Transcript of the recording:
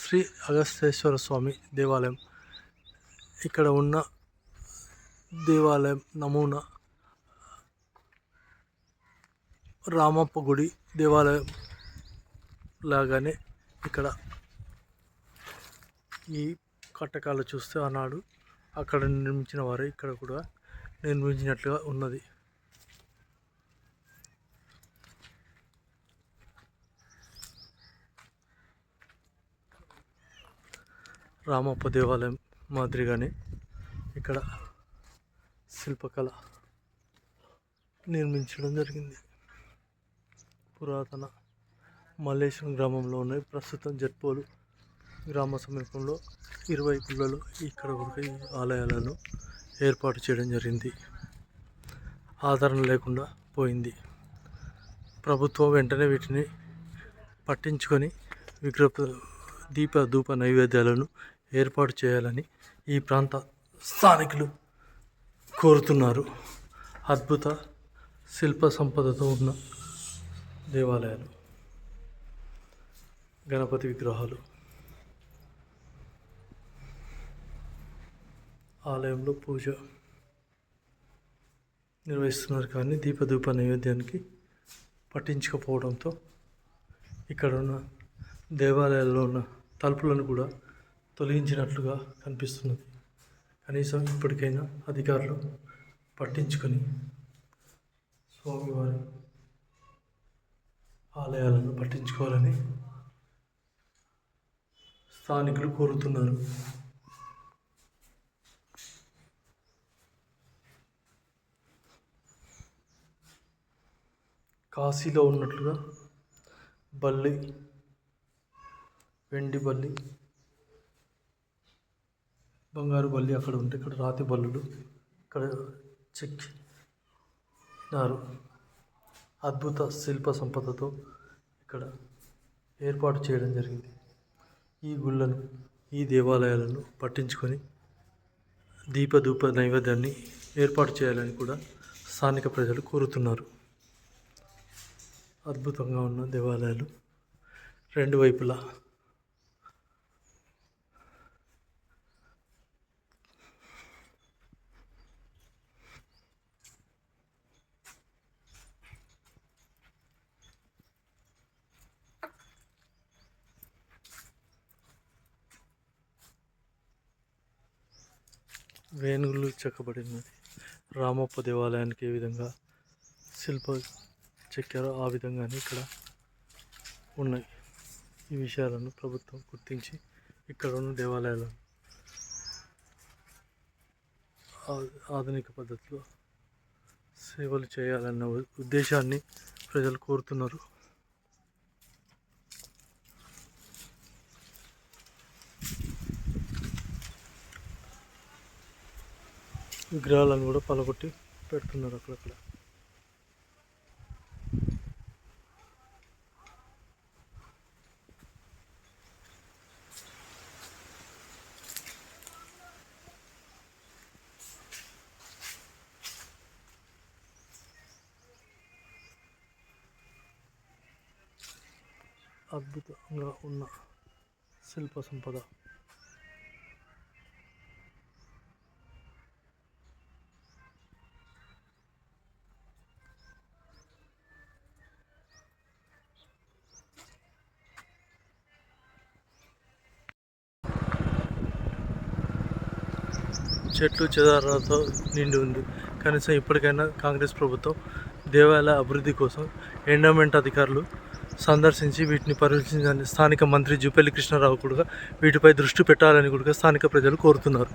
శ్రీ అగస్తేశ్వర స్వామి దేవాలయం. ఇక్కడ ఉన్న దేవాలయం నమూనా రామప్ప గుడి దేవాలయం లాగానే ఇక్కడ ఈ కట్టకాలు చూస్తే ఆనాడు అక్కడ నిర్మించిన వారు ఇక్కడ కూడా నిర్మించినట్లుగా ఉన్నది. రామప్ప దేవాలయం మాదిరిగానే ఇక్కడ శిల్పకళ నిర్మించడం జరిగింది. పురాతన మల్లేశ్వరం గ్రామంలో ఉన్నాయి. ప్రస్తుతం జట్పోలు గ్రామ సమీపంలో ఇరువైపులలో ఇక్కడ కూడా ఈ ఆలయాలను ఏర్పాటు చేయడం జరిగింది. ఆదరణ లేకుండా పోయింది. ప్రభుత్వం వెంటనే వీటిని పట్టించుకొని దీప ధూప నైవేద్యాలను ఏర్పాటు చేయాలని ఈ ప్రాంత స్థానికులు కోరుతున్నారు. అద్భుత శిల్ప సంపదతో ఉన్న దేవాలయాలు, గణపతి విగ్రహాలు ఆలయంలో పూజ నిర్వహిస్తున్నారు, కానీ దీపధూప నైవేద్యానికి పట్టించకపోవడంతో ఇక్కడ ఉన్న దేవాలయాల్లో ఉన్న తలుపులను కూడా తొలగించినట్లుగా కనిపిస్తున్నది. కనీసం ఇప్పటికైనా అధికారులు పట్టించుకొని స్వామివారి ఆలయాలను పట్టించుకోవాలని స్థానికులు కోరుతున్నారు. కాశీలో ఉన్నట్లుగా బల్లి, వెండి బల్లి, బంగారు బల్లి అక్కడ ఉంటే ఇక్కడ రాతి బల్లులు ఇక్కడ చెక్కినారు. అద్భుత శిల్ప సంపదతో ఇక్కడ ఏర్పాటు చేయడం జరిగింది. ఈ గుళ్ళను, ఈ దేవాలయాలను పట్టించుకొని దీపధూప నైవేద్యాన్ని ఏర్పాటు చేయాలని కూడా స్థానిక ప్రజలు కోరుతున్నారు. అద్భుతంగా ఉన్న దేవాలయాలు రెండు వైపులా వేణుగులు చెక్కబడినది. రామప్ప దేవాలయానికి ఏ విధంగా శిల్ప చెక్కారో ఆ విధంగానే ఇక్కడ ఉన్నాయి. ఈ విషయాలను ప్రభుత్వం గుర్తించి ఇక్కడ ఉన్న దేవాలయాలను ఆధునిక పద్ధతిలో సేవలు చేయాలన్న ఉద్దేశాన్ని ప్రజలు కోరుతున్నారు. విగ్రహాలను కూడా పలగొట్టి పెడుతున్నారు అక్కడక్కడ. అద్భుతంగా ఉన్న శిల్ప సంపద చెట్లు చెదారాలతో నిండి ఉంది. కనీసం ఇప్పటికైనా కాంగ్రెస్ ప్రభుత్వం దేవాలయ అభివృద్ధి కోసం ఎండోమెంట్ అధికారులు సందర్శించి వీటిని పరిశీలించాలని స్థానిక మంత్రి జూపల్లి కృష్ణారావు కూడా వీటిపై దృష్టి పెట్టాలని కూడా స్థానిక ప్రజలు కోరుతున్నారు.